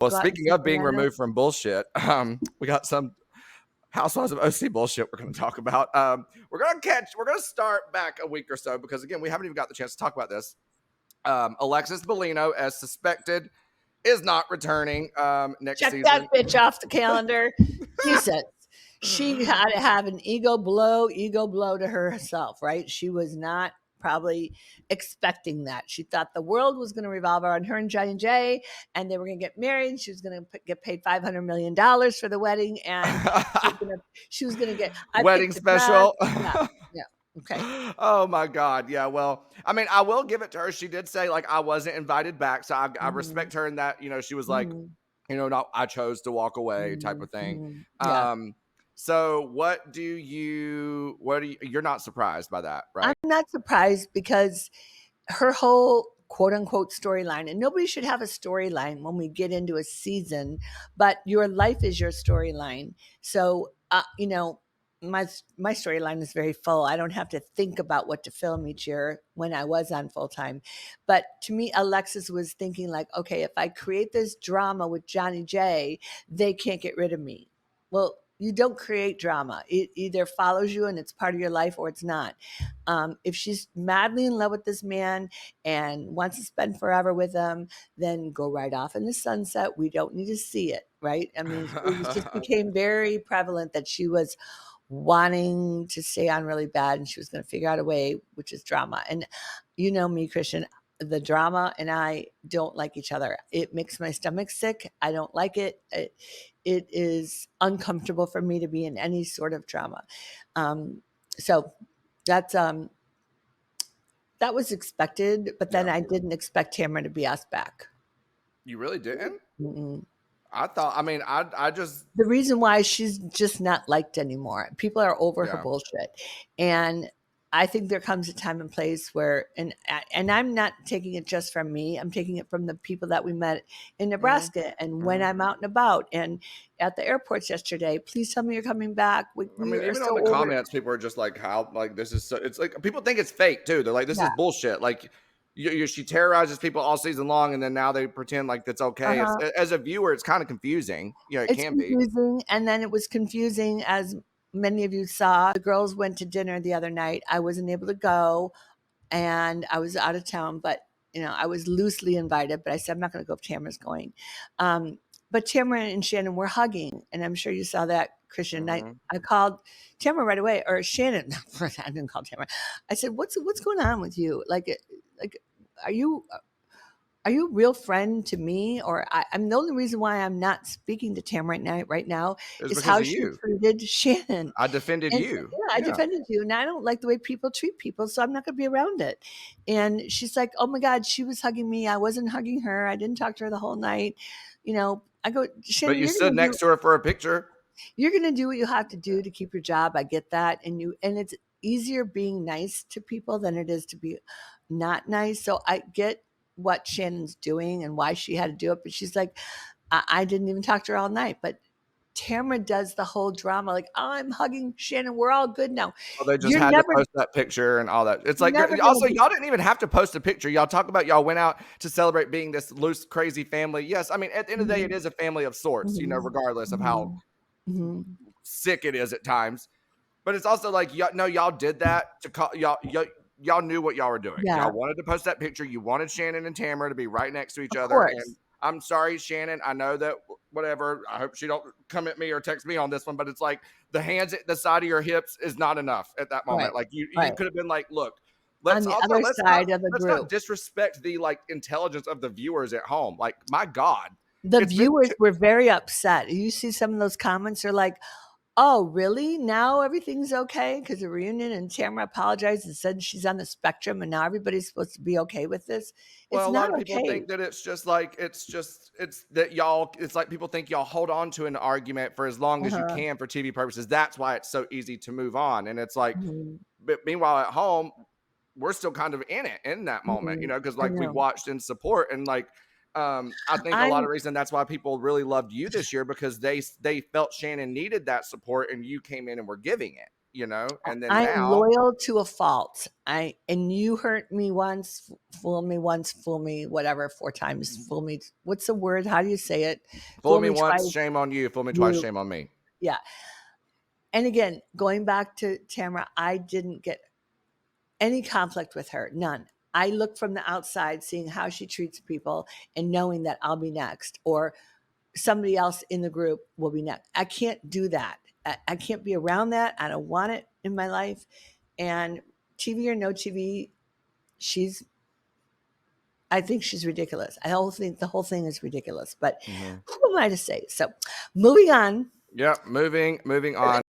Well, go out and speaking see of being Fernando. removed from bullshit, we got some Housewives of OC bullshit we're going to talk about. We're going to start back a week or so because, again, we haven't even got the chance to talk about this. Alexis Bellino, as suspected, is not returning next Check season. that bitch off the calendar. Nuisance. She had to have an ego blow to herself, right? She was not probably expecting that. She thought the world was going to revolve around her and Johnny J, and they were going to get married. She was going to get paid $500 million for the wedding, and she was going to get wedding special. Yeah. Okay. Oh my God. Yeah. Well, I mean, I will give it to her. She did say like I wasn't invited back, so I respect her in that. She was like, no, I chose to walk away, type of thing. Yeah. So you're not surprised by that, right? I'm not surprised because her whole quote unquote storyline, and nobody should have a storyline when we get into a season, but your life is your storyline. So, my storyline is very full. I don't have to think about what to film each year when I was on full time. But to me, Alexis was thinking like, okay, if I create this drama with Johnny J, they can't get rid of me. Well, you don't create drama. It either follows you and it's part of your life or it's not. If she's madly in love with this man and wants to spend forever with him, then go right off in the sunset. We don't need to see it, right? I mean, it just became very prevalent that she was wanting to stay on really bad and she was going to figure out a way, which is drama. And you know me, Christian, the drama and I don't like each other. It makes my stomach sick. I don't like it. It is uncomfortable for me to be in any sort of drama. So that's that was expected, but then I didn't expect Tamra to be asked back. You really didn't? Mm-mm. I thought. I mean, I just The reason why she's just not liked anymore. People are over her bullshit, and I think there comes a time and place where, and I'm not taking it just from me. I'm taking it from the people that we met in Nebraska, and when I'm out and about, and at the airports yesterday. Please tell me you're coming back. We mean, are even so on the over. comments, people are just like, "How? Like this is so." It's like people think it's fake too. They're like, "This is bullshit." Like, she terrorizes people all season long, and then now they pretend like that's okay. It's, as a viewer, it's kind of confusing. It It's can be confusing, and then it was confusing as many of you saw. The girls went to dinner the other night. I wasn't able to go, and I was out of town, but I was loosely invited. But I said I'm not going to go if Tamara's going. But Tamara and Shannon were hugging, and I'm sure you saw that, Christian. I called Tamara right away, or Shannon. I didn't call Tamara. I said, "What's going on with you? Like, are you?" Are you a real friend to me? Or I'm the only reason why I'm not speaking to Tam right now it's is because how of she you. treated Shannon. I defended And you. I defended you, and I don't like the way people treat people, so I'm not going to be around it. And she's like, "Oh my God, she was hugging me. I wasn't hugging her. I didn't talk to her the whole night." I go, Shannon, But you stood next to her for a picture. You're going to do what you have to do to keep your job. I get that, and it's easier being nice to people than it is to be not nice. So I get what Shannon's doing and why she had to do it, but she's like, I didn't even talk to her all night. But Tamra does the whole drama, like, oh, I'm hugging Shannon. We're all good now. Well, they just had to post that picture and all that. It's like, also, y'all didn't even have to post a picture. Y'all talk about y'all went out to celebrate being this loose, crazy family. Yes, I mean, at the end of the day, it is a family of sorts, regardless of how sick it is at times. But it's also like, y'all did that to call y'all knew what y'all were doing. Yeah. Y'all wanted to post that picture. You wanted Shannon and Tamara to be right next to each other. Course. And I'm sorry, Shannon. I know that whatever. I hope she don't come at me or text me on this one, but it's like the hands at the side of your hips is not enough at that moment. Like you could have been like, look, let's on the other side of the group. Let's not disrespect the intelligence of the viewers at home. Like, my God. The viewers were very upset. You see some of those comments are like, oh, really? Now everything's okay? Because the reunion and Tamara apologized and said she's on the spectrum and now everybody's supposed to be okay with this. Well, a lot of people think that it's that y'all, it's like people think y'all hold on to an argument for as long as you can for TV purposes. That's why it's so easy to move on. And it's like, but meanwhile at home, we're still kind of in that moment, because we watched in support and I think a lot of reason that's why people really loved you this year, because they felt Shannon needed that support and you came in and were giving it. and then I am now loyal to a fault. And you hurt me once, fool me, whatever, 4 times, fool me. What's the word? How do you say it? fool me once, shame on you. Fool me twice, shame on me. Yeah. And again, going back to Tamra, I didn't get any conflict with her, none. I look from the outside, seeing how she treats people and knowing that I'll be next, or somebody else in the group will be next. I can't do that. I can't be around that. I don't want it in my life. And TV or no TV, I think she's ridiculous. The whole thing is ridiculous, but who am I to say? So moving on. Yep. Moving on.